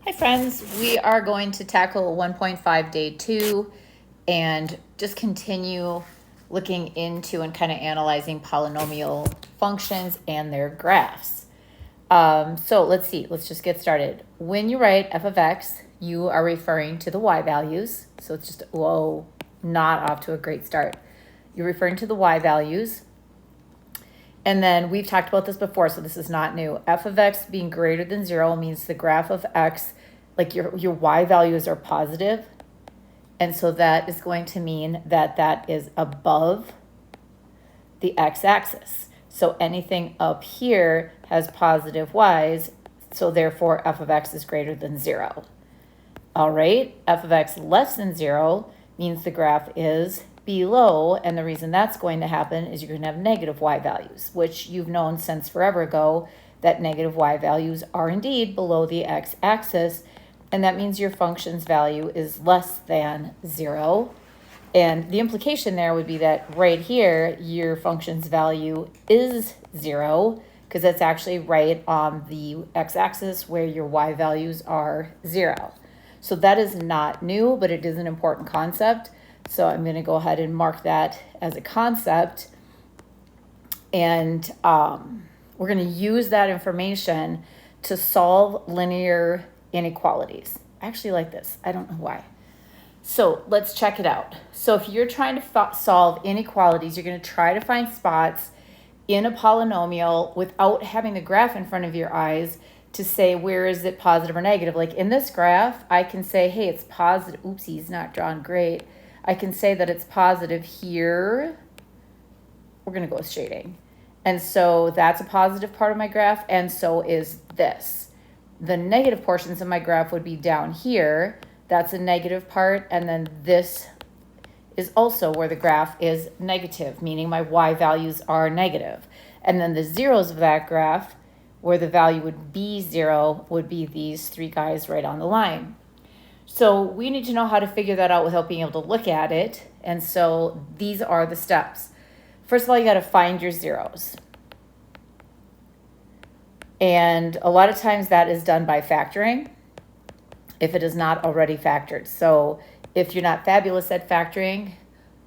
Hi friends, we are going to tackle 1.5 day 2 and just continue looking into and kind of analyzing polynomial functions and their graphs. So let's see, let's just get started. When you write f of x, you are referring to the y values. So it's just, whoa, not off to a great start. You're referring to the y values. And then we've talked about this before, so this is not new. F of x being greater than 0 means the graph of x, like your y values are positive. And so that is going to mean that that is above the x-axis. So anything up here has positive y's, so therefore f of x is greater than 0. All right, f of x less than 0 means the graph is below, and the reason that's going to happen is you're going to have negative y values, which you've known since forever ago that negative y values are indeed below the x-axis, and that means your function's value is less than 0. And the implication there would be that right here, your function's value is 0, because that's actually right on the x-axis where your y values are 0. So that is not new, but it is an important concept. So I'm going to go ahead and mark that as a concept. And we're going to use that information to solve linear inequalities. I actually like this. I don't know why. So let's check it out. So if you're trying to solve inequalities, you're going to try to find spots in a polynomial without having the graph in front of your eyes to say where is it positive or negative. Like in this graph, I can say, hey, it's positive. Oopsie, it's not drawn great. I can say that it's positive here. We're going to go with shading. And so that's a positive part of my graph, and so is this. The negative portions of my graph would be down here. That's a negative part, and then this is also where the graph is negative, meaning my y values are negative. And then the zeros of that graph, where the value would be 0, would be these three guys right on the line. So we need to know how to figure that out without being able to look at it. And so these are the steps. First of all, you got to find your zeros. And a lot of times that is done by factoring if it is not already factored. So if you're not fabulous at factoring,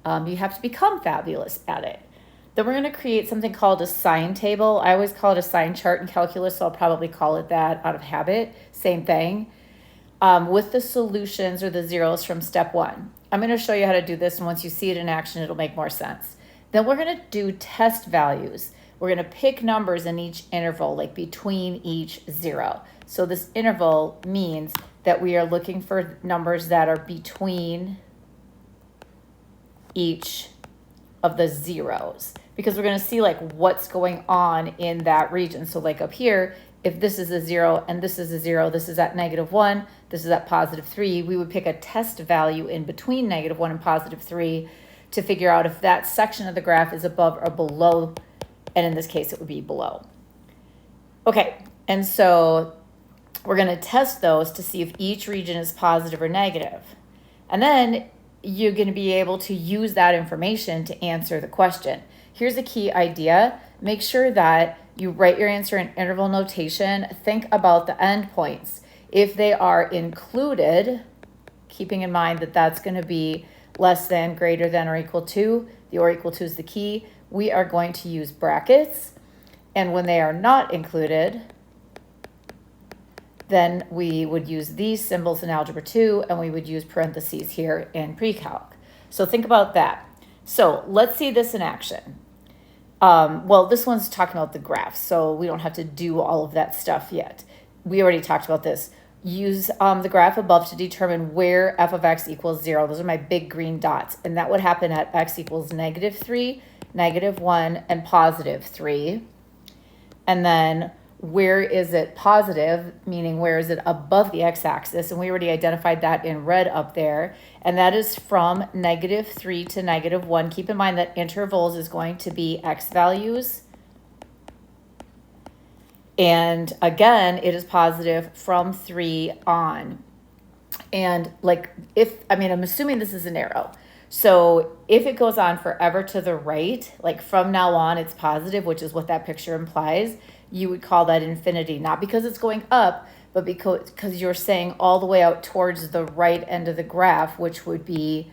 you have to become fabulous at it. Then we're going to create something called a sign table. I always call it a sign chart in calculus, so I'll probably call it that out of habit. Same thing. With the solutions or the zeros from step 1. I'm going to show you how to do this, and once you see it in action, it'll make more sense. Then we're going to do test values. We're going to pick numbers in each interval, like between each 0. So this interval means that we are looking for numbers that are between each of the zeros, because we're going to see like what's going on in that region. So like up here, if this is a 0 and this is a 0, this is at -1, this is at +3, we would pick a test value in between -1 and +3 to figure out if that section of the graph is above or below, and in this case it would be below. Okay, and so we're going to test those to see if each region is positive or negative. And then you're going to be able to use that information to answer the question. Here's a key idea. Make sure that you write your answer in interval notation. Think about the endpoints. If they are included, keeping in mind that that's going to be less than, greater than, or equal to, the or equal to is the key, we are going to use brackets. And when they are not included, then we would use these symbols in Algebra 2, and we would use parentheses here in pre-calc. So think about that. So let's see this in action. Well, this one's talking about the graph, so we don't have to do all of that stuff yet. We already talked about this. Use the graph above to determine where f of x equals 0. Those are my big green dots, and that would happen at x equals -3, -1, and +3. And then where is it positive, meaning where is it above the x-axis, and we already identified that in red up there, and that is from -3 to -1. Keep in mind that intervals is going to be x values, and again it is positive from 3 on. And like I'm assuming this is an arrow, so if it goes on forever to the right, like from now on it's positive, which is what that picture implies, you would call that infinity, not because it's going up, but because you're saying all the way out towards the right end of the graph, which would be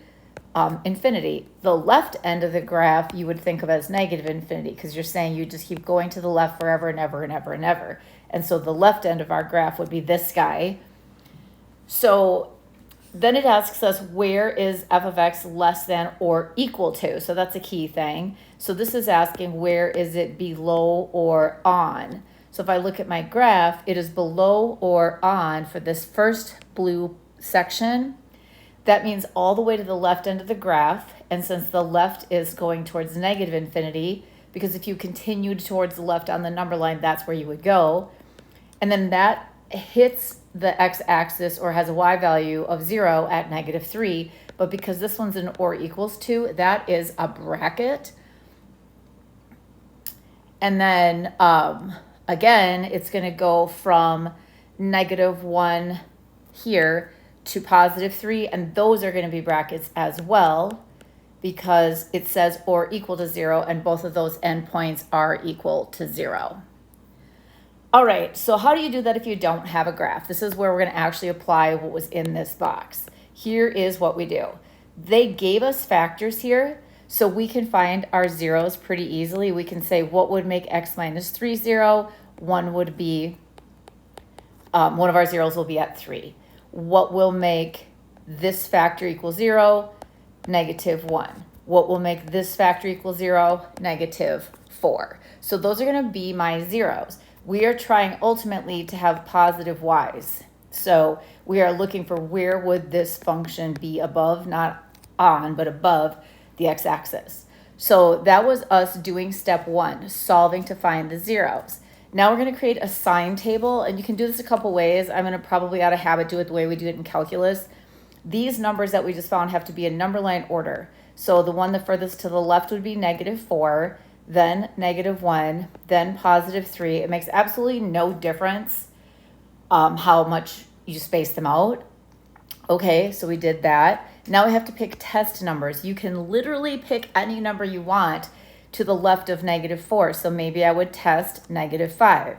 infinity. The left end of the graph you would think of as negative infinity, because you're saying you just keep going to the left forever and ever and ever and ever. And so the left end of our graph would be this guy. So then it asks us, where is f of x less than or equal to? So that's a key thing. So this is asking, where is it below or on? So if I look at my graph, it is below or on for this first blue section. That means all the way to the left end of the graph. And since the left is going towards negative infinity, because if you continued towards the left on the number line, that's where you would go. And then that hits the x-axis or has a y value of 0 at -3. But because this one's an or equals to, that is a bracket. And then again, it's going to go from -1 here to +3, and those are going to be brackets as well, because it says or equal to 0, and both of those endpoints are equal to 0. All right, so how do you do that if you don't have a graph? This is where we're going to actually apply what was in this box. Here is what we do. They gave us factors here, so we can find our zeros pretty easily. We can say what would make x minus 3 0. One would be, one of our zeros will be at 3. What will make this factor equal 0? -1. What will make this factor equal 0? -4. So those are going to be my zeros. We are trying ultimately to have positive y's. So we are looking for where would this function be above, not on, but above the x-axis. So that was us doing step 1, solving to find the zeros. Now we're going to create a sign table, and you can do this a couple ways. I'm going to probably out of habit do it the way we do it in calculus. These numbers that we just found have to be in number line order. So the one the furthest to the left would be -4, then -1, then +3. It makes absolutely no difference how much you space them out. Okay, so we did that. Now we have to pick test numbers. You can literally pick any number you want to the left of -4. So maybe I would test -5.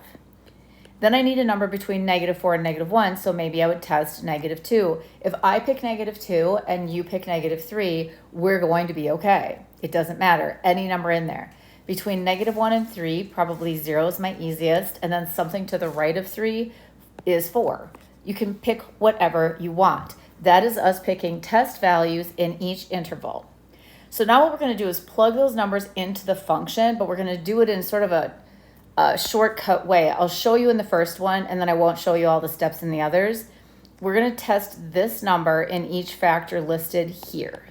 Then I need a number between -4 and -1, so maybe I would test -2. If I pick -2 and you pick -3, we're going to be okay. It doesn't matter, any number in there. Between -1 and 3, probably 0 is my easiest, and then something to the right of 3 is 4. You can pick whatever you want. That is us picking test values in each interval. So now what we're going to do is plug those numbers into the function, but we're going to do it in sort of a shortcut way. I'll show you in the first one, and then I won't show you all the steps in the others. We're going to test this number in each factor listed here.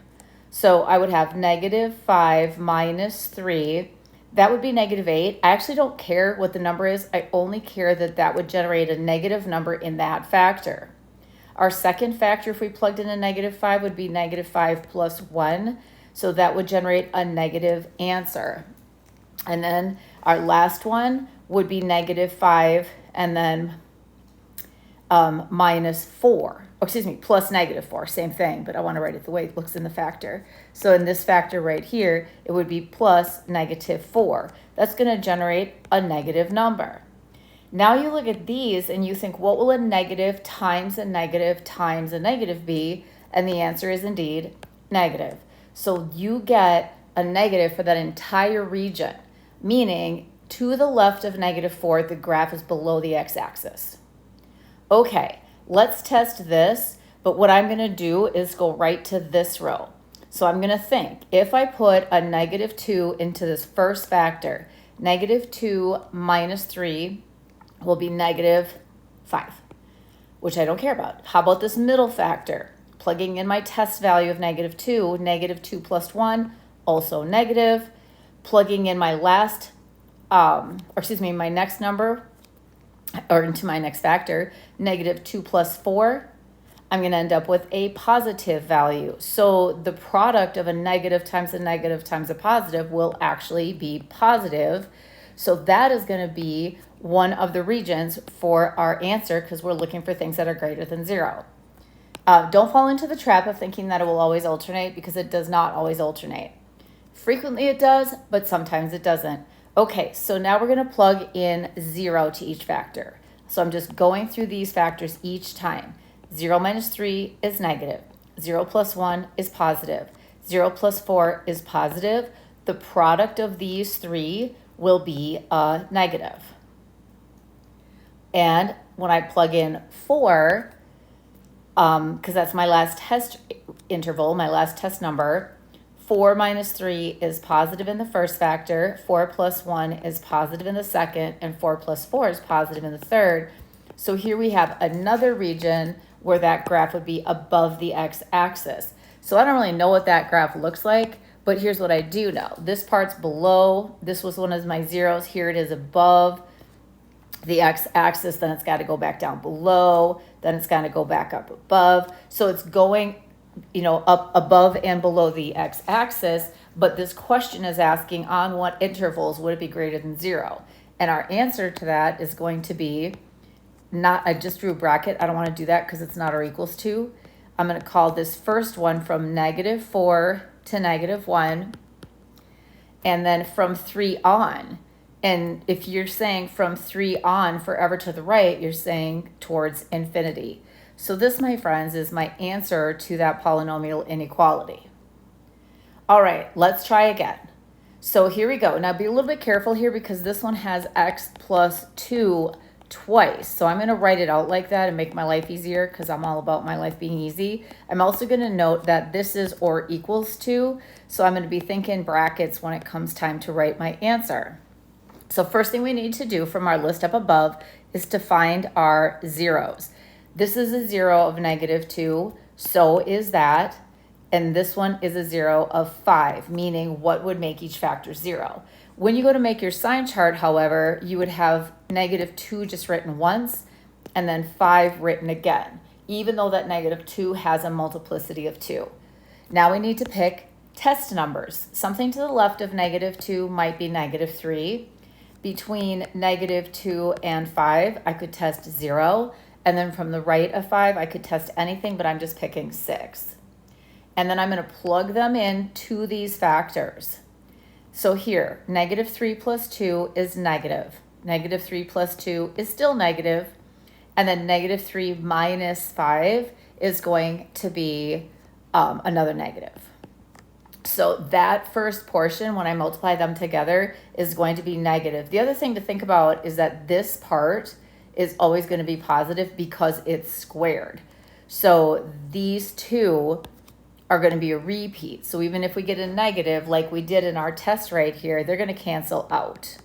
So I would have -5 minus 3. That would be -8. I actually don't care what the number is. I only care that that would generate a negative number in that factor. Our second factor, if we plugged in a -5, would be -5 plus 1. So that would generate a negative answer. And then our last one would be -5 and then minus 4. Oh, excuse me, plus -4, same thing, but I want to write it the way it looks in the factor. So in this factor right here, it would be plus -4. That's going to generate a negative number. Now you look at these and you think, what will a negative times a negative times a negative be? And the answer is indeed negative. So you get a negative for that entire region, meaning to the left of -4, the graph is below the x-axis. Okay, let's test this, but what I'm going to do is go right to this row. So I'm going to think, if I put a -2 into this first factor, -2 minus 3 will be -5, which I don't care about. How about this middle factor? Plugging in my test value of -2, -2 plus 1, also negative. Plugging in my last, my next number, or into my next factor, -2 plus 4, I'm going to end up with a positive value. So the product of a negative times a negative times a positive will actually be positive. So that is going to be one of the regions for our answer, because we're looking for things that are greater than 0. Don't fall into the trap of thinking that it will always alternate, because it does not always alternate. Frequently it does, but sometimes it doesn't. Okay, so now we're going to plug in 0 to each factor. So I'm just going through these factors each time. 0 minus 3 is negative. 0 plus 1 is positive. 0 plus 4 is positive. The product of these three will be a negative. And when I plug in 4, because that's my last test interval, my last test number, 4 minus 3 is positive in the first factor, 4 plus 1 is positive in the second, and 4 plus 4 is positive in the third. So here we have another region where that graph would be above the x-axis. So I don't really know what that graph looks like, but here's what I do know. This part's below. This was one of my zeros. Here it is above the x-axis. Then it's got to go back down below. Then it's got to go back up above. So it's going, up above and below the x-axis. But this question is asking on what intervals would it be greater than 0? And our answer to that is going to be I just drew a bracket. I don't want to do that because it's not or equals to. I'm going to call this first one from -4 to -1, and then from 3 on. And if you're saying from 3 on forever to the right, you're saying towards infinity. So this, my friends, is my answer to that polynomial inequality. All right, let's try again. So here we go. Now be a little bit careful here because this one has x plus 2 twice. So I'm going to write it out like that and make my life easier because I'm all about my life being easy. I'm also going to note that this is or equals to, so I'm going to be thinking brackets when it comes time to write my answer. So first thing we need to do from our list up above is to find our zeros. This is a 0 of -2, so is that, and this one is a 0 of 5, meaning what would make each factor 0. When you go to make your sign chart, however, you would have -2 just written once and then 5 written again, even though that -2 has a multiplicity of 2. Now we need to pick test numbers. Something to the left of -2 might be -3. Between -2 and 5, I could test 0. And then from the right of 5, I could test anything, but I'm just picking 6. And then I'm going to plug them in to these factors. So here, -3 plus 2 is negative. -3 plus 2 is still negative. And then -3 minus 5 is going to be another negative. So that first portion, when I multiply them together, is going to be negative. The other thing to think about is that this part is always going to be positive because it's squared. So these two are going to be a repeat. So even if we get a negative like we did in our test right here, they're going to cancel out.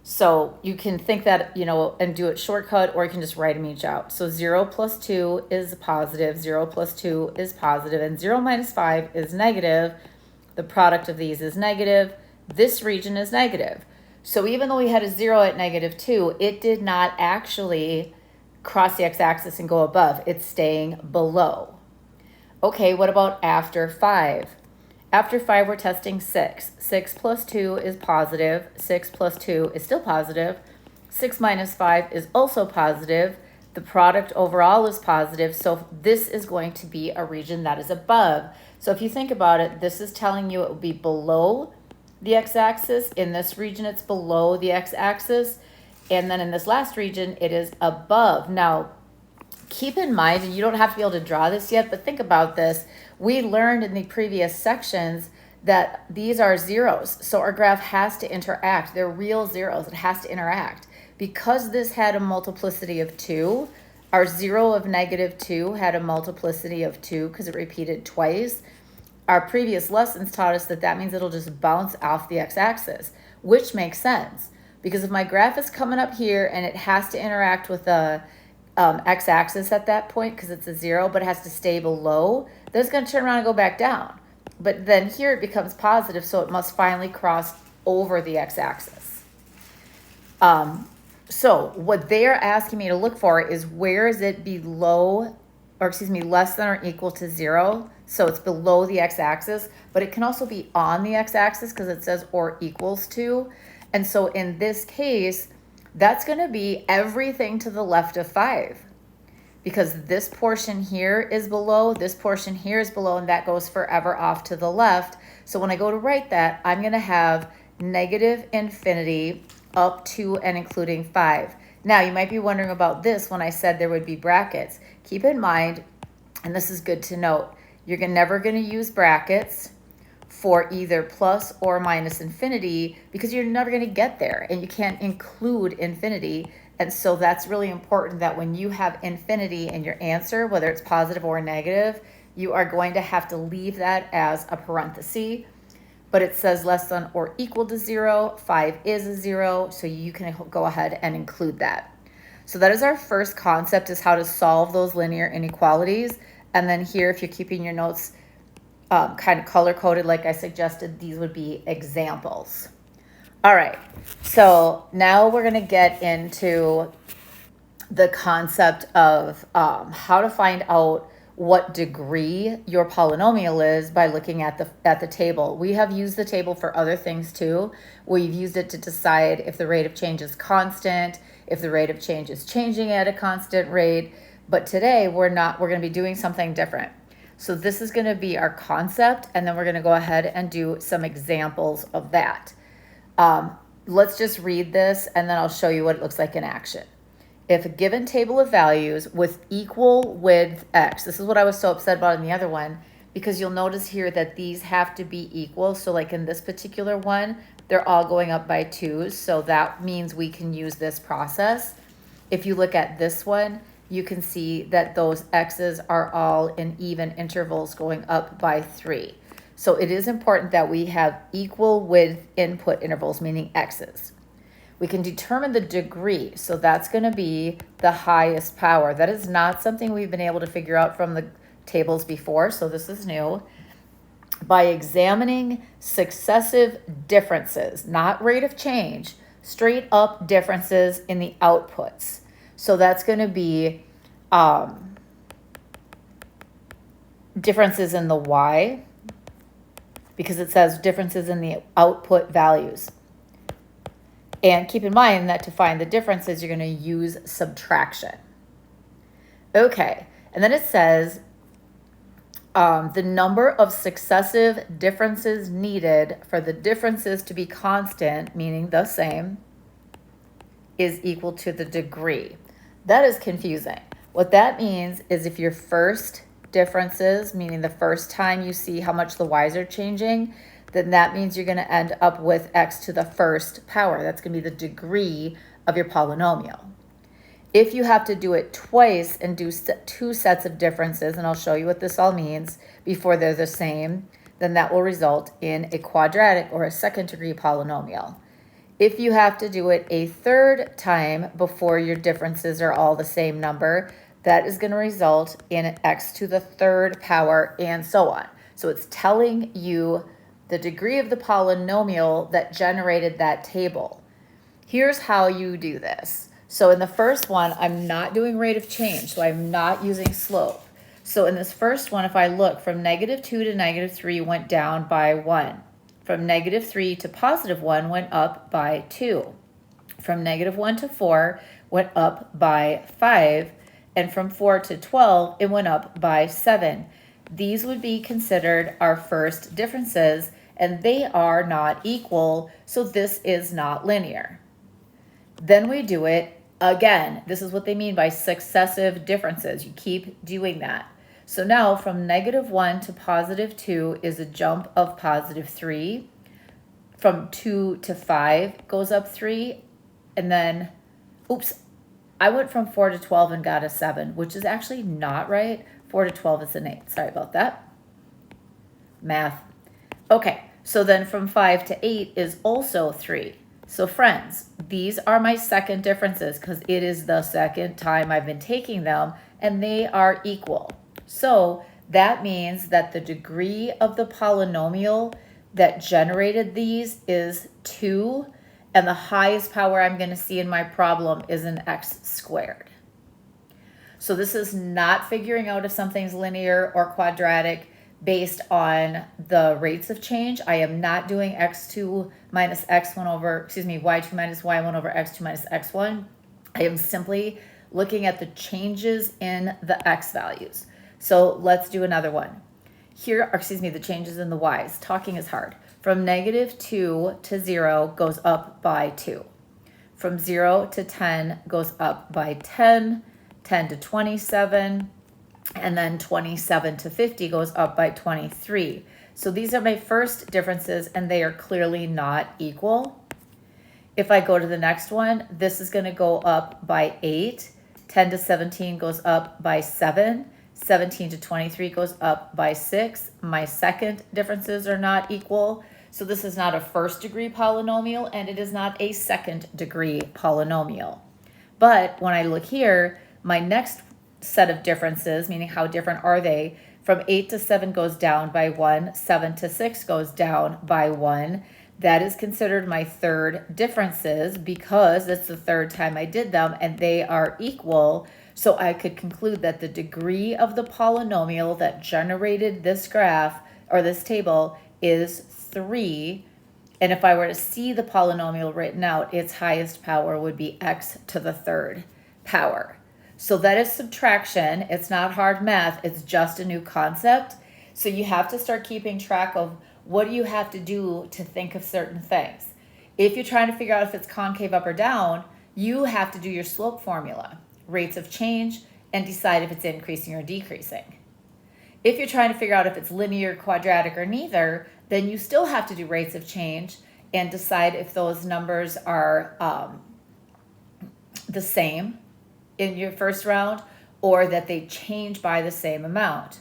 So you can think that, and do it shortcut, or you can just write them each out. So 0 plus 2 is positive, 0 plus 2 is positive, and 0 minus 5 is negative. The product of these is negative. This region is negative. So even though we had a 0 at -2, it did not actually cross the x-axis and go above. It's staying below. Okay, what about after 5? After 5, we're testing 6. 6 plus 2 is positive. 6 plus 2 is still positive. 6 minus 5 is also positive. The product overall is positive. So this is going to be a region that is above. So if you think about it, this is telling you it will be below the x-axis. In this region, it's below the x-axis. And then in this last region, it is above. Now, keep in mind, and you don't have to be able to draw this yet, but think about this. We learned in the previous sections that these are zeros. So our graph has to interact. They're real zeros. It has to interact. Because this had a multiplicity of 2, our 0 of -2 had a multiplicity of 2 because it repeated twice. Our previous lessons taught us that means it'll just bounce off the x-axis, which makes sense. Because if my graph is coming up here and it has to interact with the x-axis at that point because it's a 0, but it has to stay below, then it's going to turn around and go back down. But then here it becomes positive, so it must finally cross over the x-axis. So what they're asking me to look for is where is it below, or excuse me, less than or equal to 0. So it's below the x-axis, but it can also be on the x-axis because it says or equals to. And so in this case, that's going to be everything to the left of 5. Because this portion here is below, this portion here is below, and that goes forever off to the left. So when I go to write that, I'm going to have negative infinity up to and including 5. Now, you might be wondering about this when I said there would be brackets. Keep in mind, and this is good to note, you're never going to use brackets for either plus or minus infinity because you're never going to get there and you can't include infinity. And so that's really important that when you have infinity in your answer, whether it's positive or negative, you are going to have to leave that as a parenthesis. But it says less than or equal to 0. 5 is a 0, so you can go ahead and include that. So that is our first concept, is how to solve those linear inequalities. And then here, if you're keeping your notes kind of color-coded like I suggested, these would be examples. All right, so now we're going to get into the concept of how to find out what degree your polynomial is by looking at the table. We have used the table for other things too. We've used it to decide if the rate of change is constant, if the rate of change is changing at a constant rate. But today we're going to be doing something different. So this is going to be our concept, and then we're going to go ahead and do some examples of that. Let's just read this, and then I'll show you what it looks like in action. If a given table of values with equal width x, this is what I was so upset about in the other one, because you'll notice here that these have to be equal. So like in this particular one, they're all going up by 2. So that means we can use this process. If you look at this one, you can see that those x's are all in even intervals going up by 3. So it is important that we have equal width input intervals, meaning x's. We can determine the degree, so that's going to be the highest power. That is not something we've been able to figure out from the tables before, so this is new. By examining successive differences, not rate of change, straight up differences in the outputs. So that's going to be differences in the y, because it says differences in the output values. And keep in mind that to find the differences, you're going to use subtraction. Okay, and then it says the number of successive differences needed for the differences to be constant, meaning the same, is equal to the degree. That is confusing. What that means is if your first differences, meaning the first time you see how much the y's are changing, then that means you're going to end up with x to the first power. That's going to be the degree of your polynomial. If you have to do it twice and do 2 sets of differences, and I'll show you what this all means before they're the same, then that will result in a quadratic or a second degree polynomial. If you have to do it a third time before your differences are all the same number, that is going to result in x to the third power, and so on. So it's telling you the degree of the polynomial that generated that table. Here's how you do this. So in the first one, I'm not doing rate of change, so I'm not using slope. So in this first one, if I look from -2 to -3 went down by 1. From -3 to +1 went up by 2. From -1 to 4 went up by 5. And from 4 to 12, it went up by 7. These would be considered our first differences, and they are not equal, so this is not linear. Then we do it again. This is what they mean by successive differences. You keep doing that. So now from -1 to +2 is a jump of +3. From 2 to 5 goes up 3. And then, oops, I went from 4 to 12 and got a 7, which is actually not right. 4 to 12 is an 8. Sorry about that. Math. Okay, so then from 5 to 8 is also 3. So friends, these are my second differences because it is the second time I've been taking them, and they are equal. So that means that the degree of the polynomial that generated these is 2, and the highest power I'm going to see in my problem is an x squared. So this is not figuring out if something's linear or quadratic based on the rates of change. I am not doing x2 minus x1 over, y2 minus y1 over x2 minus x1. I am simply looking at the changes in the x values. So let's do another one. Here, the changes in the y's. Talking is hard. From -2 to 0 goes up by 2. from 0 to 10 goes up by 10, 10 to 27, and then 27 to 50 goes up by 23. So these are my first differences, and they are clearly not equal. If I go to the next one, this is going to go up by 8. 10 to 17 goes up by 7. 17 to 23 goes up by 6. My second differences are not equal. So this is not a first degree polynomial, and it is not a second degree polynomial. But when I look here, my next set of differences, meaning how different are they, from 8 to 7 goes down by 1, 7 to 6 goes down by 1. That is considered my third differences because it's the third time I did them and they are equal. So I could conclude that the degree of the polynomial that generated this graph or this table is 3. And if I were to see the polynomial written out, its highest power would be x to the third power. So that is subtraction. It's not hard math. It's just a new concept. So you have to start keeping track of what do you have to do to think of certain things. If you're trying to figure out if it's concave up or down, you have to do your slope formula, rates of change, and decide if it's increasing or decreasing. If you're trying to figure out if it's linear, quadratic, or neither, then you still have to do rates of change and decide if those numbers are the same in your first round or that they change by the same amount.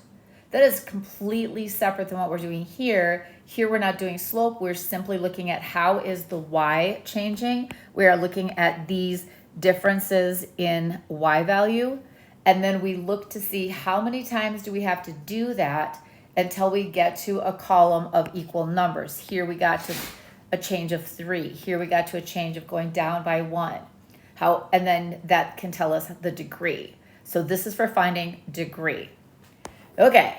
That is completely separate than what we're doing here. Here we're not doing slope. We're simply looking at how is the y changing. We are looking at these differences in y value. And then we look to see how many times do we have to do that until we get to a column of equal numbers. Here we got to a change of 3. Here we got to a change of going down by 1. And then that can tell us the degree. So this is for finding degree. Okay,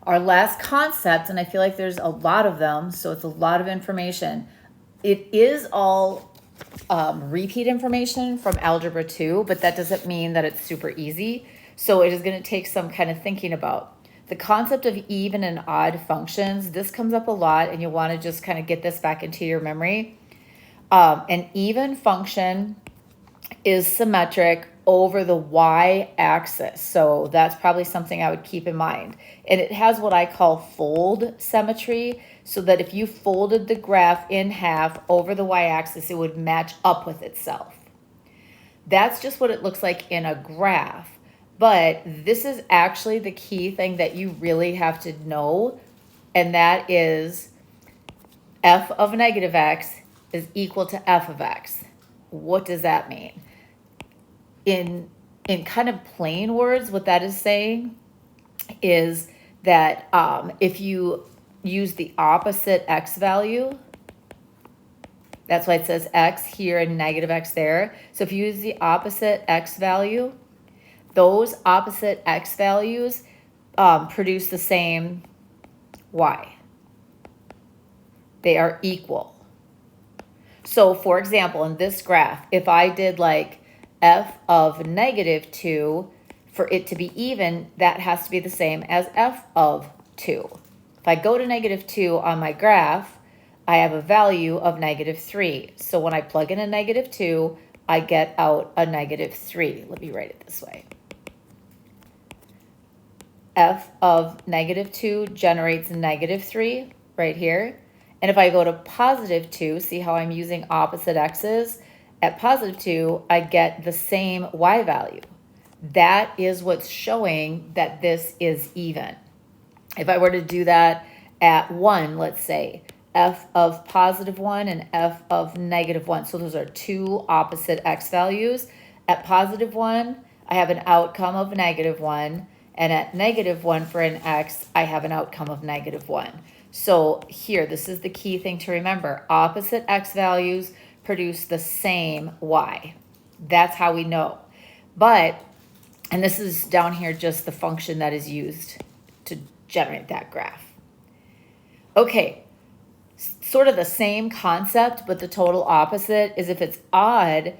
our last concept, and I feel like there's a lot of them, so it's a lot of information. It is all repeat information from Algebra 2, but that doesn't mean that it's super easy. So it is going to take some kind of thinking about. The concept of even and odd functions, this comes up a lot, and you'll want to just kind of get this back into your memory. An even function is symmetric over the y-axis. So that's probably something I would keep in mind. And it has what I call fold symmetry, so that if you folded the graph in half over the y-axis, it would match up with itself. That's just what it looks like in a graph. But this is actually the key thing that you really have to know, and that is f of negative x is equal to f of x. What does that mean? In kind of plain words, what that is saying is that if you use the opposite x value, that's why it says x here and negative x there. So if you use the opposite x value, those opposite x values produce the same y. They are equal. So for example, in this graph, if I did like f of negative 2, for it to be even, that has to be the same as f of 2. If I go to negative 2 on my graph, I have a value of negative 3. So when I plug in a negative 2, I get out a negative 3. Let me write it this way. F of negative 2 generates negative 3 right here. And if I go to positive 2, see how I'm using opposite x's? At positive 2, I get the same y value. That is what's showing that this is even. If I were to do that at 1, let's say, f of positive 1 and f of negative 1. So those are two opposite x values. At positive 1, I have an outcome of negative 1. And at negative 1 for an x, I have an outcome of negative 1. So here, this is the key thing to remember. Opposite x values produce the same y. That's how we know. But, and this is down here just the function that is used to generate that graph. Okay, sort of the same concept, but the total opposite is if it's odd,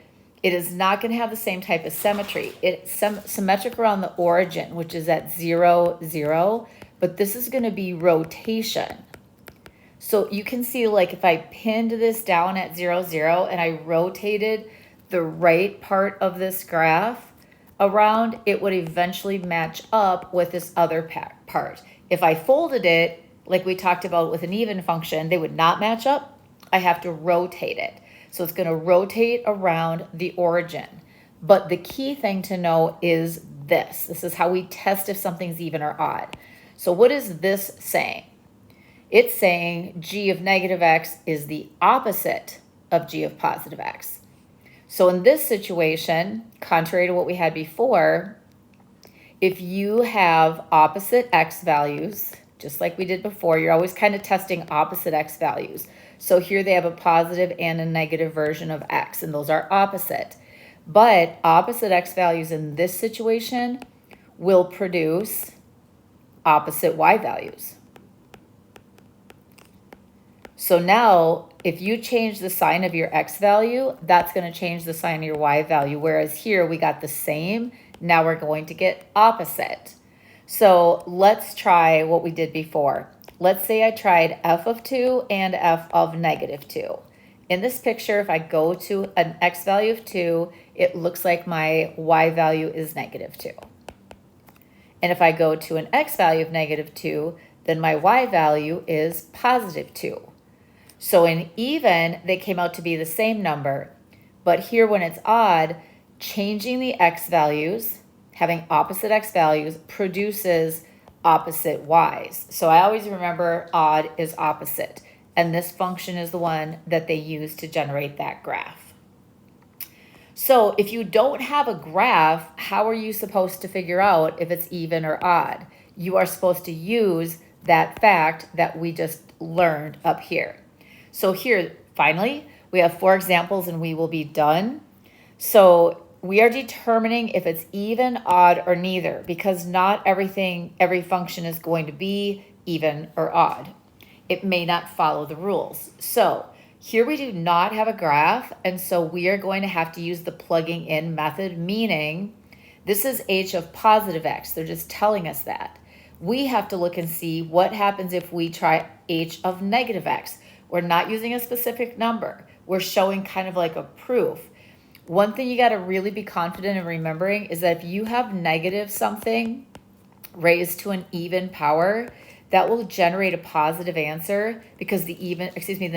it is not going to have the same type of symmetry. It's symmetric around the origin, which is at 0, 0, but this is going to be rotation. So you can see, like, if I pinned this down at 0, 0, and I rotated the right part of this graph around, it would eventually match up with this other part. If I folded it, like we talked about with an even function, they would not match up. I have to rotate it. So it's going to rotate around the origin. But the key thing to know is this. This is how we test if something's even or odd. So what is this saying? It's saying g of negative x is the opposite of g of positive x. So in this situation, contrary to what we had before, if you have opposite x values, just like we did before, you're always kind of testing opposite x values. So here they have a positive and a negative version of x, and those are opposite. But opposite x values in this situation will produce opposite y values. So now, if you change the sign of your x value, that's going to change the sign of your y value. Whereas here we got the same. Now we're going to get opposite. So let's try what we did before. Let's say I tried f of 2 and f of negative 2. In this picture, if I go to an x value of 2, it looks like my y value is negative 2. And if I go to an x value of negative 2, then my y value is positive 2. So in even, they came out to be the same number. But here when it's odd, changing the x values, having opposite x values, produces opposite y's. So I always remember odd is opposite. And this function is the one that they use to generate that graph. So if you don't have a graph, how are you supposed to figure out if it's even or odd? You are supposed to use that fact that we just learned up here. So here, finally, we have 4 examples and we will be done. So we are determining if it's even, odd, or neither, because not every function is going to be even or odd. It may not follow the rules. So here we do not have a graph, and so we are going to have to use the plugging in method, meaning this is h of positive x. They're just telling us that. We have to look and see what happens if we try h of negative x. We're not using a specific number. We're showing kind of like a proof. One thing you got to really be confident in remembering is that if you have negative something raised to an even power, that will generate a positive answer because the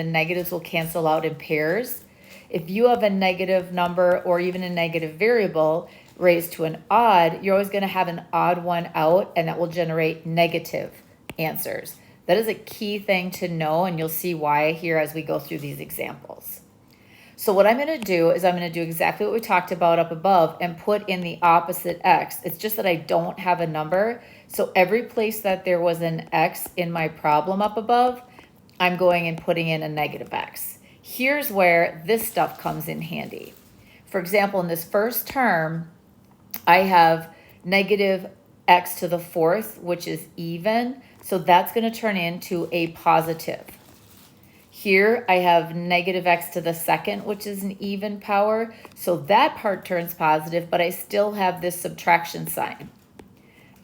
negatives will cancel out in pairs. If you have a negative number or even a negative variable raised to an odd, you're always going to have an odd one out, and that will generate negative answers. That is a key thing to know, and you'll see why here as we go through these examples. So what I'm going to do is I'm going to do exactly what we talked about up above and put in the opposite x. It's just that I don't have a number. So every place that there was an x in my problem up above, I'm going and putting in a negative x. Here's where this stuff comes in handy. For example, in this first term, I have negative x to the 4th, which is even. So that's going to turn into a positive. Here I have negative x to the 2nd, which is an even power. So that part turns positive, but I still have this subtraction sign.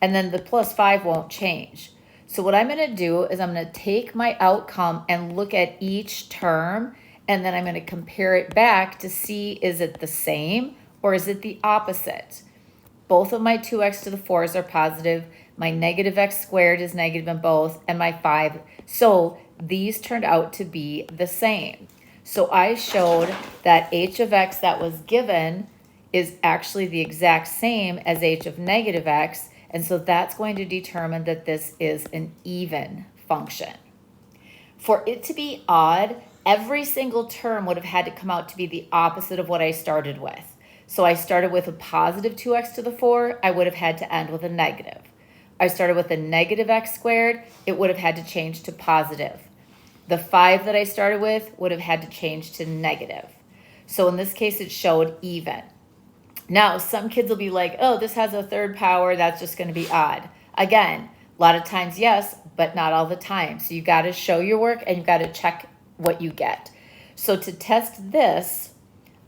And then the plus 5 won't change. So what I'm going to do is I'm going to take my outcome and look at each term, and then I'm going to compare it back to see, is it the same or is it the opposite? Both of my 2x to the 4s are positive. My negative x squared is negative in both, and my 5. So these turned out to be the same. So I showed that h of x that was given is actually the exact same as h of negative x, and so that's going to determine that this is an even function. For it to be odd, every single term would have had to come out to be the opposite of what I started with. So I started with a positive 2x to the 4, I would have had to end with a negative. I started with a negative x squared, it would have had to change to positive. The 5 that I started with would have had to change to negative. So in this case, it showed even. Now, some kids will be like, oh, this has a 3rd power, that's just going to be odd. Again, a lot of times, yes, but not all the time. So you got to show your work and you've got to check what you get. So to test this,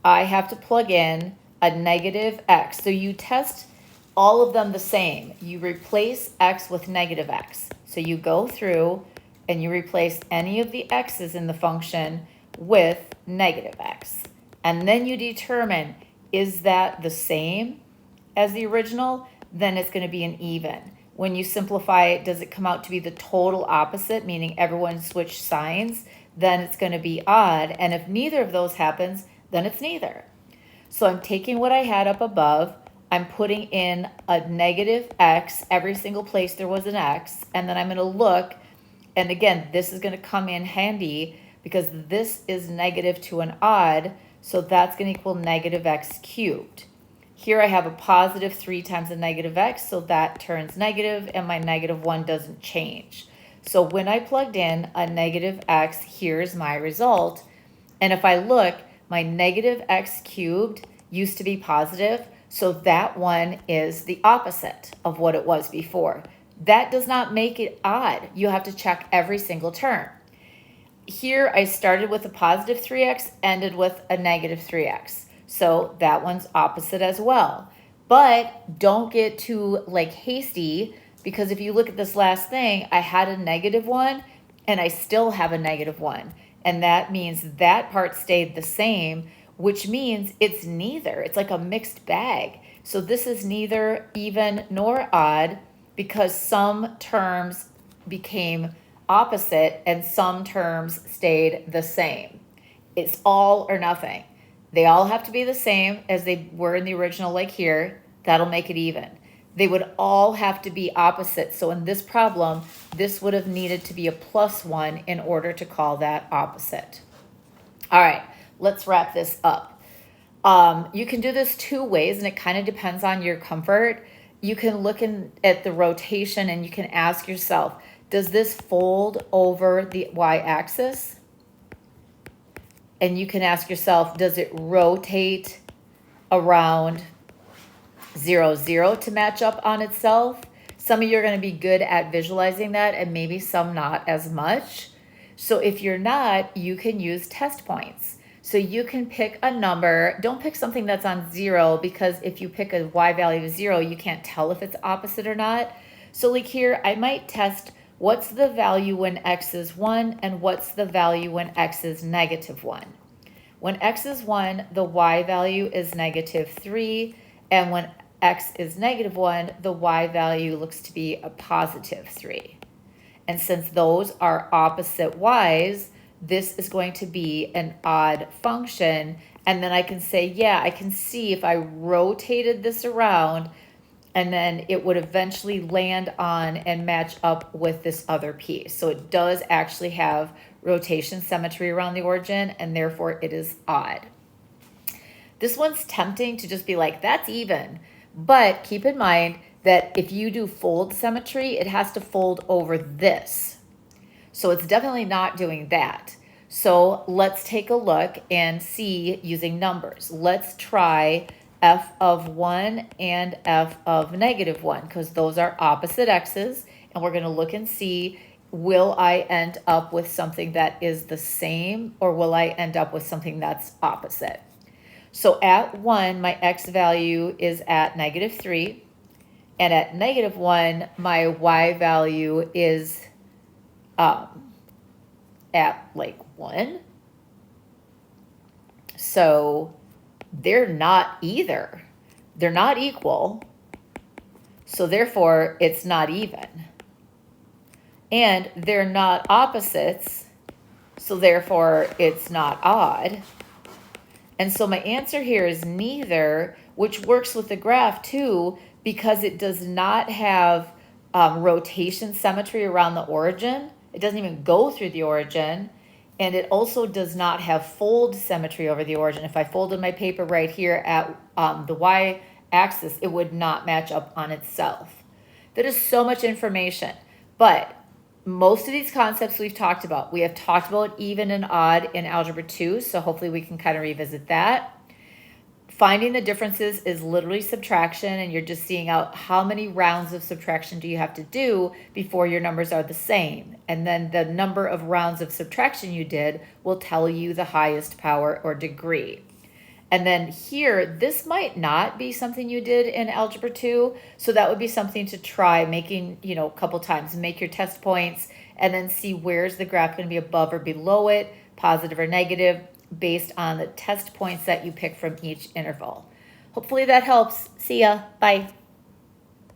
I have to plug in a negative x. So you test all of them the same. You replace x with negative x. So you go through and you replace any of the x's in the function with negative x. And then you determine, is that the same as the original? Then it's going to be an even. When you simplify it, does it come out to be the total opposite, meaning everyone switched signs? Then it's going to be odd. And if neither of those happens, then it's neither. So I'm taking what I had up above, I'm putting in a negative x every single place there was an x, and then I'm going to look, and again, this is going to come in handy because this is negative to an odd, so that's going to equal negative x cubed. Here I have a positive 3 times a negative x, so that turns negative, and my negative 1 doesn't change. So when I plugged in a negative x, here's my result. And if I look, my negative x cubed used to be positive, so that one is the opposite of what it was before. That does not make it odd. You have to check every single term. Here I started with a positive 3x, ended with a negative 3x. So that one's opposite as well. But don't get too hasty, because if you look at this last thing, I had a negative 1 and I still have a negative 1. And that means that part stayed the same, which means it's neither. It's like a mixed bag. So this is neither even nor odd because some terms became opposite and some terms stayed the same. It's all or nothing. They all have to be the same as they were in the original, like here. That'll make it even. They would all have to be opposite. So in this problem, this would have needed to be a +1 in order to call that opposite. All right, let's wrap this up. You can do this 2 ways, and it kind of depends on your comfort. You can look at the rotation and you can ask yourself, does this fold over the y-axis? And you can ask yourself, does it rotate around 0, 0 to match up on itself? Some of you are going to be good at visualizing that, and maybe some not as much. So if you're not, you can use test points. So you can pick a number. Don't pick something that's on 0, because if you pick a y value of 0, you can't tell if it's opposite or not. So like here, I might test what's the value when x is 1 and what's the value when x is -1. When x is 1, the y value is -3, and when x is -1, the y value looks to be a +3. And since those are opposite y's, this is going to be an odd function. And then I can say, yeah, I can see if I rotated this around, and then it would eventually land on and match up with this other piece. So it does actually have rotation symmetry around the origin, and therefore it is odd. This one's tempting to just be like, that's even. But keep in mind that if you do fold symmetry, it has to fold over this. So it's definitely not doing that. So let's take a look and see using numbers. Let's try f of 1 and f of -1, because those are opposite x's, and we're going to look and see, will I end up with something that is the same, or will I end up with something that's opposite? So at 1, my x value is at -3, and at -1, my y value is at 1. So they're not either. They're not equal. So therefore, it's not even. And they're not opposites. So therefore, it's not odd. And so my answer here is neither, which works with the graph too, because it does not have rotation symmetry around the origin. It doesn't even go through the origin. And it also does not have fold symmetry over the origin. If I folded my paper right here at the y-axis, it would not match up on itself. That is so much information. But most of these concepts we've talked about. We have talked about even and odd in Algebra 2, so hopefully we can kind of revisit that. Finding the differences is literally subtraction, and you're just seeing out how many rounds of subtraction do you have to do before your numbers are the same. And then the number of rounds of subtraction you did will tell you the highest power or degree. And then here, this might not be something you did in Algebra 2. So that would be something to try making, a couple times. Make your test points and then see where's the graph going to be above or below it, positive or negative, based on the test points that you pick from each interval. Hopefully that helps. See ya. Bye.